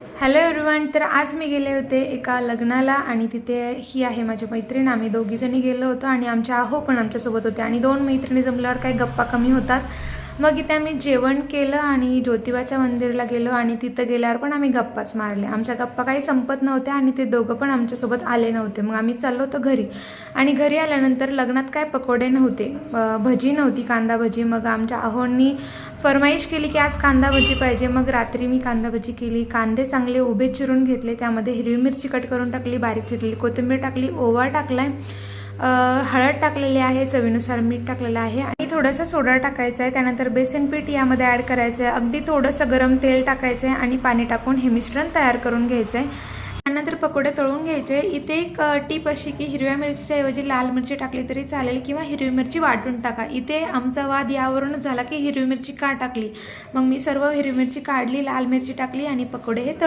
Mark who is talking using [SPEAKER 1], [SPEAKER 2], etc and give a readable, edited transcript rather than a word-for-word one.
[SPEAKER 1] Hello everyone. तर आज मी गेले होते एका लग्नाला आणि तिथे ही आहे माझी मैत्रीण. आम्ही दोघीजणी गेलो होतो आणि आमच्या आहो पण आमच्यासोबत होते आणि दोन मैत्रिणी जमल्यावर काही गप्पा कमी होतात. मग इथे आम्ही जेवण केलं आणि ज्योतिबाच्या मंदिरला गेलो आणि तिथं गेल्यावर पण आम्ही गप्पाच मारल्या. आमच्या गप्पा काही संपत नव्हत्या आणि ते दोघं पण आमच्यासोबत आले नव्हते. मग आम्ही चाललो होतो घरी आणि घरी आल्यानंतर लग्नात काय पकोडे नव्हते, भजी नव्हती, कांदा भजी. मग आमच्या आहोंनी फरमाईश केली की आज कांदा भजी पाहिजे. मग रात्री मी कांदा भजी केली. कांदे चांगले उभे चिरून घेतले, त्यामध्ये हिरवी मिरची कट करून टाकली, बारीक चिरलेली कोथिंबीर टाकली, ओवा टाकलाय, हळद टाकलेली आहे, चवीनुसार मीठ टाकलेलं आहे आणि थोडासा सोडा टाकायचा आहे. त्यानंतर बेसन पीठ यामध्ये ॲड करायचं आहे. अगदी थोडंसं गरम तेल टाकायचं आहे आणि पाणी टाकून हे मिश्रण तयार करून घ्यायचं आहे. त्यानंतर पकोडे तळून घ्यायचे. इथे एक टीप अशी की हिरव्या मिरचीच्या ऐवजी लाल मिरची टाकली तरी चालेल किंवा हिरवी मिरची वाटून टाका. इथे आमचा वाद यावरूनच झाला की हिरवी मिरची का टाकली. मग मी सर्व हिरवी मिरची काढली, लाल मिरची टाकली आणि पकोडे हे